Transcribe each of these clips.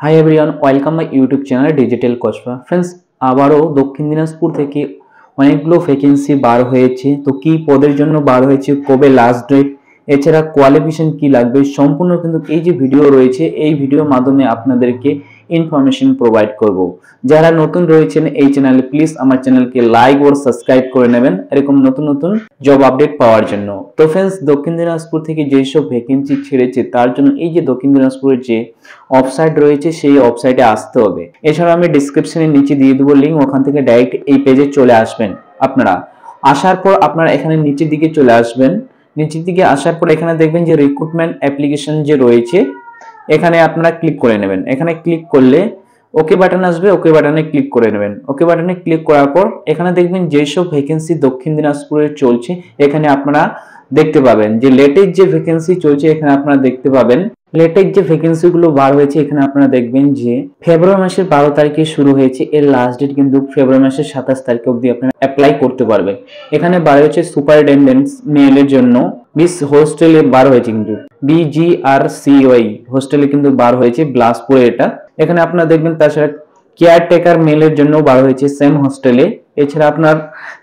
Hi everyone, welcome my YouTube channel digital Kasba. Friends, আবারও দক্ষিণ দিনাজপুর থেকে অনেকগুলো ভ্যাকেন্সি বার হয়েছে। তো কি পদের জন্য বার হয়েছে, কবে লাস্ট ডেট, এছাড়া কোয়ালিফিকেশন কি লাগবে, সম্পূর্ণ কিন্তু এই যে ভিডিও রয়েছে এই ভিডিওর মাধ্যমে আপনাদেরকে ইনফরমেশন প্রোভাইড করব। যারা নতুন রয়েছেন এই চ্যানেলে, প্লিজ আমার চ্যানেলকে লাইক ও সাবস্ক্রাইব করে নেবেন এরকম নতুন নতুন জব আপডেট পাওয়ার জন্য। তো ফ্রেন্ডস, দক্ষিণ দিনাজপুর থেকে যেসব ভ্যাকেন্সি ছেড়েছে তার জন্য এই যে দক্ষিণ দিনাজপুরের যে ওয়েবসাইট রয়েছে সেই ওয়েবসাইটে আসতে হবে। এছাড়া আমি ডিসক্রিপশনের নিচে দিয়ে দেবো লিঙ্ক, ওখান থেকে ডাইরেক্ট এই পেজে চলে আসবেন। আপনারা আসার পর আপনারা এখানে নিচের দিকে চলে আসবেন। নিচের দিকে আসার পর এখানে দেখবেন যে রিক্রুটমেন্ট অ্যাপ্লিকেশন যে রয়েছে এখানে আপনারা ক্লিক করে নেবেন। এখানে ক্লিক করলে ওকে বাটন আসবে, ওকে বাটনে ক্লিক করে নেবেন। ওকে বাটনে ক্লিক করার পর এখানে দেখবেন যেসব ভ্যাকেন্সি দক্ষিণ দিনাজপুরে চলছে এখানে আপনারা দেখতে পাবেন যে লেটেস্ট যে ভ্যাকেন্সি চলছে এখানে আপনারা দেখতে পাবেন। লেটেস্ট যে ভ্যাকেন্সি গুলো বার হয়েছে এখানে আপনারা দেখবেন যে ফেব্রুয়ারি মাসের 12 তারিখে শুরু হয়েছে, এর লাস্ট ডেট কিন্তু ফেব্রুয়ারি মাসের 27 তারিখ অবধি আপনারা অ্যাপ্লাই করতে পারবেন। এখানে বার হয়েছে সুপারিনটেনডেন্ট মেলের জন্য 20 হোস্টেলে বার হয়েছে, কিন্তু BGRCY হোস্টেলে কিন্তু বার হয়েছে বিলাসপুরে এটা। এখানে আপনারা দেখবেন তাছাড়া কেয়ারটেকার মেলের জন্য বার হয়েছে সেম হোস্টেলে। এছাড়া আপনার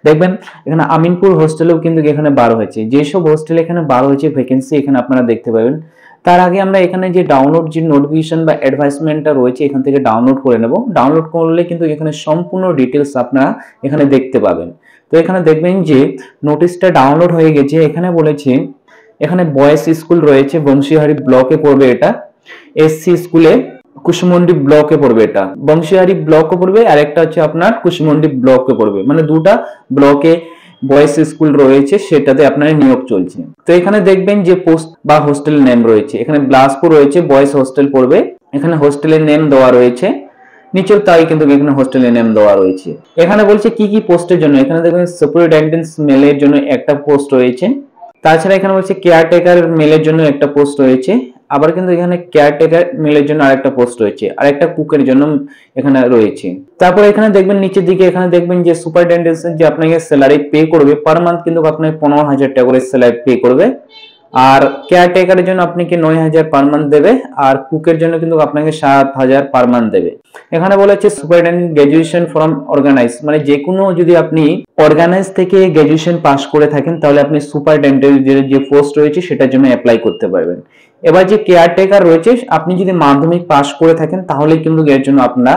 দেখবেন এখানে আমিনপুর হোস্টেলেও কিন্তু এখানে বার হয়েছে। যেসব হোস্টেলে এখানে বার হয়েছে ভ্যাকেন্সি এখানে আপনারা দেখতে পাবেন। তার আগে আমরা এখানে যে ডাউনলোড যে নোটিফিকেশন বা অ্যাডভাইসমেন্টটা রয়েছে এখান থেকে ডাউনলোড করে নেব। ডাউনলোড করলে কিন্তু এখানে সম্পূর্ণ ডিটেলস আপনারা এখানে দেখতে পাবেন। তো এখানে দেখবেন যে নোটিশটা ডাউনলোড হয়ে গেছে। এখানে বলেছে এখানে বয়েজ স্কুল রয়েছে বংশীহারি ব্লকে পড়বে, এটা SC স্কুলে কুশমন্ডি ব্লকে পড়বে, এটা বংশীহারি ব্লকে পড়বে, আর একটা হচ্ছে আপনার কুশমন্ডি ব্লকে পড়বে, মানে দুটা ব্লকে বয়েজ স্কুল রয়েছে সেটাতে আপনার নিয়োগ চলছে। তো এখানে দেখবেন যে পোস্ট বা হোস্টেল নেম রয়েছে, এখানে বিলাসপুর রয়েছে বয়েজ হোস্টেল পড়বে, এখানে হোস্টেলের নেম দেওয়া রয়েছে নিচের তাই কিন্তু এখানে হোস্টেলের নেম দেওয়া রয়েছে। এখানে বলছে কি কি পোস্টের জন্য, এখানে দেখবেন সুপারিনটেনডেন্ট মেলের জন্য একটা পোস্ট রয়েছে, তাছাড়া এখানে বলছে কেয়ারটেকার মেলের জন্য একটা পোস্ট রয়েছে, আবার কিন্তু এখানে কেয়ারটেকার মেলের জন্য আরেকটা পোস্ট রয়েছে, আর একটা কুকের জন্য এখানে রয়েছে। তারপর এখানে দেখবেন নিচের দিকে এখানে দেখবেন যে সুপারিনটেনডেন্ট যে আপনাকে স্যালারি পে করবে পার মান্থ কিন্তু আপনাকে 15,000 টাকা করে স্যালারি পে করবে, আর কেয়ারটেকারের জন্য আপনাকে 9,000 পার মান্থ দেবে, আর কুকের জন্য কিন্তু আপনাকে 7,000 পার মান্থ দেবে। এখানে বলা হচ্ছে সুপারিনটেনডেন্ট গ্রাজুয়েশন ফ্রম অর্গানাইজ, মানে যে কোনো যদি আপনি অর্গানাইজ থেকে গ্রাজুয়েশন পাস করে থাকেন তাহলে আপনি সুপারিনটেনডেন্ট যে পোস্ট রয়েছে সেটার জন্য অ্যাপ্লাই করতে পারবেন। এবার যে কেয়ারটেকার রয়েছে আপনি যদি মাধ্যমিক পাস করে থাকেন তাহলে কিন্তু এর জন্য আপনারা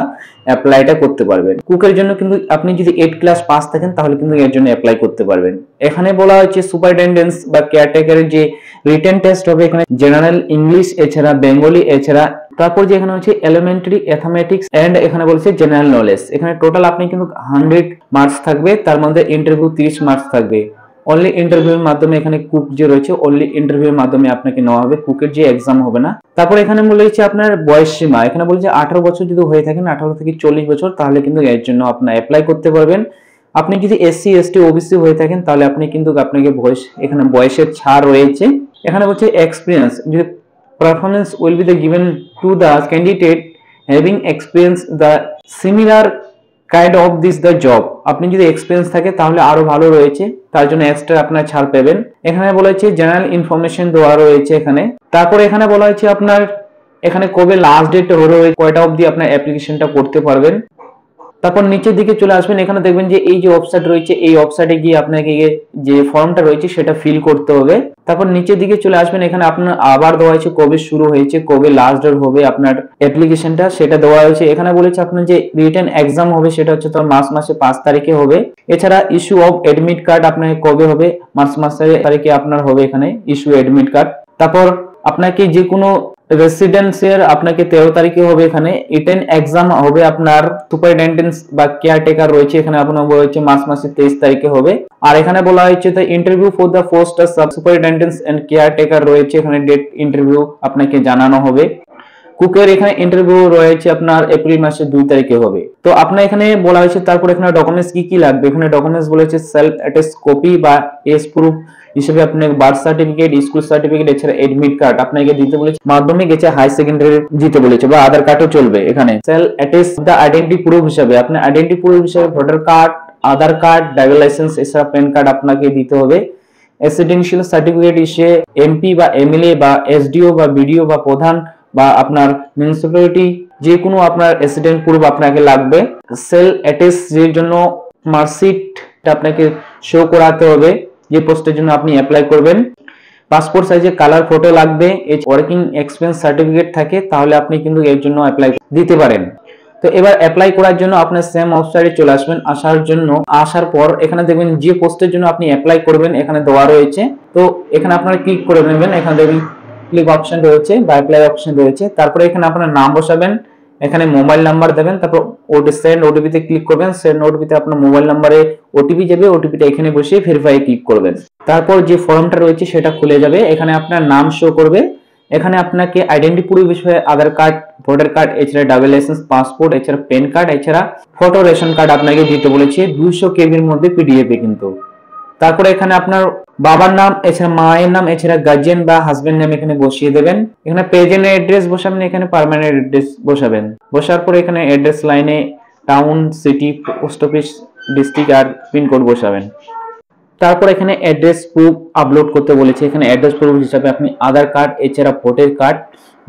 অ্যাপ্লাইটা করতে পারবেন। কুকের জন্য কিন্তু আপনি যদি 8 ক্লাস পাস থাকেন তাহলে কিন্তু এর জন্য অ্যাপ্লাই করতে পারবেন। এখানে বলা হচ্ছে সুপারিনটেনডেন্ট বা কেয়ারটেকারের যে রিটেন টেস্ট হবে এখানে জেনারেল ইংলিশ, এছাড়া বেঙ্গলি, এছাড়া তারপর যে এখানে হচ্ছে এলিমেন্টারি ম্যাথমেটিক্স এন্ড এখানে বলছে জেনারেল নলেজ। এখানে টোটাল আপনি কিন্তু 100 মার্কস থাকবে, তার মধ্যে ইন্টারভিউ 30 মার্কস থাকবে। অনলি ইন্টারভিউর মাধ্যমে এখানে কুক যে রয়েছে অনলি ইন্টারভিউর মাধ্যমে আপনাকে নেওয়া হবে, কুকের যে এক্সাম হবে না। তারপর এখানে বলেছে আপনার বয়স সীমা, এখানে বলছে 18 বছর যদি হয়ে থাকেন 18 থেকে 40 বছর তাহলে কিন্তু এর জন্য আপনি অ্যাপ্লাই করতে পারবেন। আপনি যদি SC ST OBC হয়ে থাকেন তাহলে আপনি কিন্তু আপনাকে বয়স এখানে বয়সের ছাড় রয়েছে। এখানে বলছে এক্সপিরিয়েন্স, যে performance will be given to the candidate having experienced the similar kind of this the job। আপনি যদি এক্সপেরিয়েন্স থাকে তাহলে আরো ভালো রয়েছে, তার জন্য এক্সট্রা আপনার ছাড় পাবেন। এখানে বলা হয়েছে জেনারেল ইনফরমেশন দেওয়া রয়েছে এখানে। তারপর এখানে বলা হয়েছে আপনার এখানে কবে লাস্ট ডেট হলো, কয়টা অবধি আপনার অ্যাপ্লিকেশনটা করতে পারবেন। তারপর নিচের দিকে চলে আসবেন, এখানে দেখবেন যে এই যে ওয়েবসাইট রয়েছে এই ওয়েবসাইটে গিয়ে আপনাকে যে ফর্মটা রয়েছে সেটা ফিল করতে হবে। তারপর নিচের দিকে চলে আসবেন, এখানে আপনার আবার দেওয়া হয়েছে কবে শুরু হয়েছে, কবে লাস্ট ডেট হবে আপনার অ্যাপ্লিকেশনটা সেটা দেওয়া হয়েছে। এখানে বলেছে আপনার যে রিটেন এক্সাম হবে সেটা হচ্ছে তো মার্চ মাসে 5 তারিখে হবে। এছাড়া ইস্যু অফ এডমিট কার্ড আপনার কবে হবে, মার্চ মাসের তারিখে আপনার হবে এখানে ইস্যু এডমিট কার্ড। তারপর আপনাকে যে কোনো রেসিডেন্সিয়াল আপনাকে 13 তারিখে হবে, এখানে রিটেন এক্সাম হবে আপনার সুপারিনটেন্ডেন্ট বা কেয়ারটেকার রয়েছে এখানে আপনার রয়েছে মার্চ মাসের 23 তারিখে হবে। আর এখানে বলা হয়েছে the interview for the post of sub superintendent and caretaker রয়েছে, এখানে ডেট ইন্টারভিউ আপনাকে জানানো হবে। কুকের এখানে ইন্টারভিউ রয়েছে আপনার এপ্রিল মাসের 2 তারিখে হবে। তো আপনার এখানে বলা হয়েছে তারপর এখানে ডকুমেন্টস কি কি লাগবে, এখানে ডকুমেন্টস বলেছে সেলফ অ্যাটেস্ট কপি বা এজ প্রুফ হিসেবে আপনাকে বার্থ সার্টিফিকেট, স্কুল সার্টিফিকেট, এছাড়া এডমিট কার্ড আপনাকে দিতে বলেছে। মাধ্যমিক এছাড়া হাই সেকেন্ডারি দিতে বলেছে, বা আধার কার্ডও চলবে। এখানে self attest the identity proof হিসেবে আপনার আইডেন্টি প্রুফ হিসেবে ভোটার কার্ড, আধার কার্ড, ড্রাইভিং লাইসেন্স, এছাড়া প্যান কার্ড আপনাকে দিতে হবে। রেসিডেন্সিয়াল সার্টিফিকেট হিসেবে MP বা MLA বা SDO বা BDO বা প্রধান বা আপনার মিউনিসিপ্যালিটি যে কোনো আপনার অ্যাক্সিডেন্ট প্রুফ আপনাকে লাগবে, সেল অ্যাটেস্ট এর জন্য মার্কশিটটা আপনাকে শো করাতে হবে যে পোস্টের জন্য আপনি অ্যাপ্লাই করবেন। পাসপোর্ট সাইজের কালার ফটো লাগবে, ওয়ার্কিং এক্সপেরিয়েন্স সার্টিফিকেট থাকে তাহলে আপনি কিন্তু এর জন্য অ্যাপ্লাই দিতে পারেন। তো এবার অ্যাপ্লাই করার জন্য আপনার সেম ওয়েবসাইটে চলে আসবেন। আসার পর এখানে দেখবেন যে পোস্টের জন্য আপনি অ্যাপ্লাই করবেন এখানে দেওয়া রয়েছে। তো এখানে আপনারা ক্লিক করে নেবেন, এখানে দেখবেন ক্লিক অপশন রয়েছে বা অ্যাপ্লাই অপশন রয়েছে। তারপরে এখানে আপনার নাম বসাবেন, এখানে মোবাইল নাম্বার দেবেন, তারপর সেন্ড ওটিপি তে ক্লিক করবেন। সেন্ড ওটিপি তে আপনার মোবাইল নাম্বারে ওটিপি যাবে, ওটিপিটা এখানে বসিয়ে ভেরিফাই ক্লিক করবেন। তারপর যে ফর্মটা রয়েছে সেটা খুলে যাবে, এখানে আপনার নাম শো করবে। এখানে আপনাকে আইডেন্টি প্রুফ বিষয়ে আধার কার্ড, ভোটার কার্ড, এছাড়া ড্রাইভিং লাইসেন্স, পাসপোর্ট, এছাড়া প্যান কার্ড, এছাড়া ফটো রেশন কার্ড আপনাকে দিতে বলেছে 200 কেবির মধ্যে পিডিএফ এ কিন্তু। তারপরে এখানে আপনার বাবার নাম, এছাড়া মায়ের নাম, এছাড়া গার্জিয়ান বা হাজবেন্ড নাম এখানে বসিয়ে দেবেন। এখানে প্রেজেন্ট অ্যাড্রেস বসাবেন, এখানে পার্মানেন্ট অ্যাড্রেস বসাবেন। বসার পরে এখানে অ্যাড্রেস লাইনে town, city, post office, district আর পিনকোড বসাবেন। তারপর এখানে অ্যাড্রেস প্রুফ আপলোড করতে বলেছে। এখানে অ্যাড্রেস প্রুফ হিসাবে আপনি আধার কার্ড, এছাড়া ভোটার কার্ড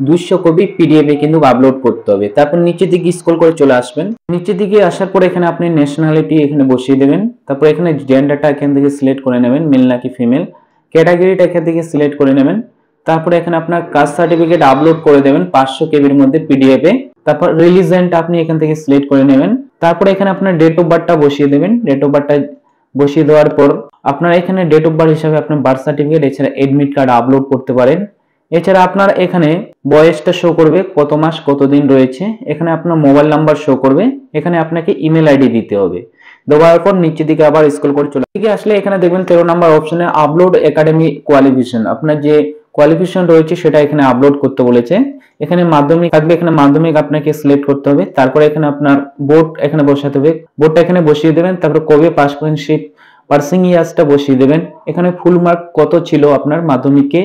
200 কপি পিডিএফ এ কিন্তু আপলোড করতে হবে। তারপর নিচের দিকে স্ক্রল করে চলে আসবেন। নিচের দিকে আসার পর এখানে আপনি ন্যাশনালিটি এখানে বসিয়ে দেবেন। তারপর এখানে জেন্ডারটা এখান থেকে সিলেক্ট করে নেবেন, মেল নাকি ফিমেল। ক্যাটাগরিটা এখান থেকে সিলেক্ট করে নেবেন। তারপরে এখানে আপনার কাস্ট সার্টিফিকেট আপলোড করে দেবেন 500 কেবির মধ্যে পিডিএফ এ। তারপর রিলিজনটা আপনি এখান থেকে সিলেক্ট করে নেবেন। তারপরে এখানে আপনার ডেট অফ বার্থটা বসিয়ে দেবেন। ডেট অফ বার্থটা বসিয়ে দেওয়ার পর আপনার এখানে ডেট অফ বার্থ হিসাবে আপনার বার্থ সার্টিফিকেট, এছাড়া এডমিট কার্ড আপলোড করতে পারেন। এছাড়া আপনার এখানে বয়সটা শো করবে, কত মাস কত দিন রয়েছে। এখানে আপনার মোবাইল নাম্বার শো করবে, এখানে আপনাকে ইমেল আইডি দিতে হবে। দেওয়ার পর নিচের দিকে আবার স্ক্রল করে চলে আসলে এখানে দেখবেন 13 নম্বর অপশনে আপলোড একাডেমি কোয়ালিফিকেশন, আপনার যে কোয়ালিফিকেশন রয়েছে সেটা এখানে আপলোড করতে বলেছে। এখানে মাধ্যমিক থাকবে, এখানে মাধ্যমিক আপনাকে সিলেক্ট করতে হবে। তারপরে এখানে আপনার বোর্ড এখানে বসাতে হবে, বোর্ডটা এখানে বসিয়ে দেবেন। তারপর কবে পাস করেন সেই পাসিং ইয়ার্সটা বসিয়ে দেবেন। এখানে ফুল মার্ক কত ছিল আপনার মাধ্যমিকে,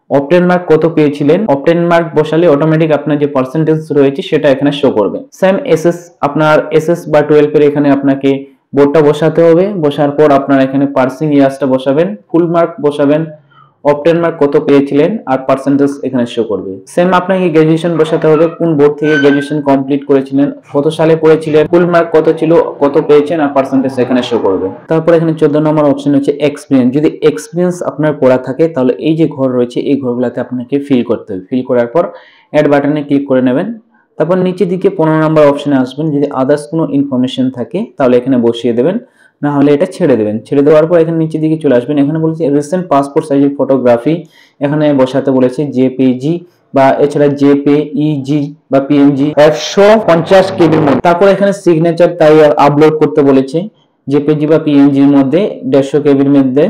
অপটেন মার্ক কত পেয়েছিলেন। অপটেন মার্ক বসালে অটোমেটিক আপনার যে পার্সেন্টেজ রয়েছে সেটা এখানে শো করবে। সেম এসএস আপনার এসএস বা 12 এর এখানে আপনাকে বোর্ডটা বসাতে হবে। বসার পর আপনার এখানে পাসিং ইয়ার্সটা বসাবেন, ফুল মার্ক বসাবেন, অপটেন মার্ক কত পেয়েছিলেন আর পার্সেন্টেজ এখানে শো করবে। সেম আপনাকে গ্র্যাজুয়েশন বসাতে হবে, কোন বোর্ড থেকে গ্র্যাজুয়েশন কমপ্লিট করেছিলেন, কত সালে পড়েছিলেন, ফুল মার্ক কত ছিল, কত পেয়েছেন আর পার্সেন্টেজ এখানে শো করবে। তারপর এখানে 14 নম্বর অপশন হচ্ছে এক্সপিরিয়েন্স। যদি এক্সপিরিয়েন্স আপনার করা থাকে তাহলে এই যে ঘর রয়েছে এই ঘরগুলোতে আপনাকে ফিল করতে হবে। ফিল করার পর অ্যাড বাটনে ক্লিক করে নেবেন। তারপর নিচের দিকে 15 নম্বর অপশনে আসবেন। যদি আদার্স কোনো ইনফরমেশন থাকে তাহলে এখানে বসিয়ে দেবেন, না হলে এটা ছেড়ে দেবেন। ছেড়ে দেওয়ার পর এখানে নিচের দিকে চলে আসবেন। এখানে বলেছে রিসেন্ট পাসপোর্ট সাইজের ফটোগ্রাফি, এখানে বসাতে বলেছে জেপিজি বা এছাড়া জেপিইজি বা পিএনজি 150 কেবির মধ্যে। তারপর এখানে সিগনেচার তাই আপলোড করতে বলেছে জেপিজি বা পিএনজির মধ্যে 150 কেবির মধ্যে।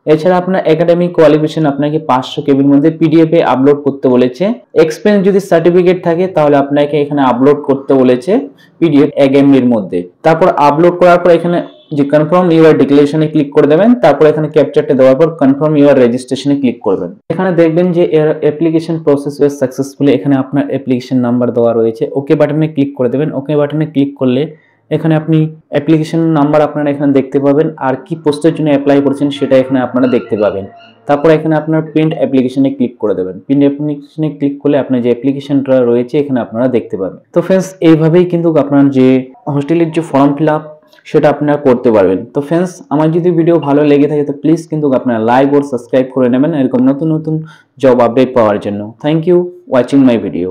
এছাড়া আপনার একাডেমিক কোয়ালিফিকেশন আপনাকে 500 কেবির মধ্যে পিডিএফ এ আপলোড করতে বলেছে। এক্সপেরিয়েন্স যদি সার্টিফিকেট থাকে তাহলে আপনাকে এখানে আপলোড করতে বলেছে পিডিএফ 1 MB এর মধ্যে। তারপর আপলোড করার পর এখানে যে কনফার্ম ইউর ডিক্লারেশনে ক্লিক করে দেবেন। তারপর এখানে ক্যাপচারটা দেওয়ার পর কনফার্ম ইউর রেজিস্ট্রেশনে ক্লিক করবেন। এখানে দেখবেন যে এর অ্যাপ্লিকেশন প্রসেস ওয়াজ সাকসেসফুলি, এখানে আপনার অ্যাপ্লিকেশন নাম্বার দেওয়া রয়েছে। ওকে বাটনে ক্লিক করে দেবেন। ওকে বাটনে ক্লিক করলে এখানে আপনি অ্যাপ্লিকেশন নাম্বার আপনারা এখানে দেখতে পাবেন আর কি পোস্টের জন্য অ্যাপ্লাই করেছেন সেটা এখানে আপনারা দেখতে পাবেন। তারপর এখানে আপনার প্রিন্ট অ্যাপ্লিকেশনে ক্লিক করে দেবেন। প্রিন্ট অ্যাপ্লিকেশনে ক্লিক করলে আপনার যে অ্যাপ্লিকেশনটা রয়েছে এখানে আপনারা দেখতে পাবেন। তো ফ্রেন্ডস এইভাবেই কিন্তু আপনার যে হোস্টেলের যে ফর্ম ফিল আপ সেটা আপনারা করতে পারবেন। তো ফ্রেন্ডস আমার যদি ভিডিও ভালো লেগে থাকে তো প্লিজ কিন্তু আপনারা লাইক ও সাবস্ক্রাইব করে নেবেন এরকম নতুন নতুন জব আপডেট পাওয়ার জন্য। Thank you watching my video.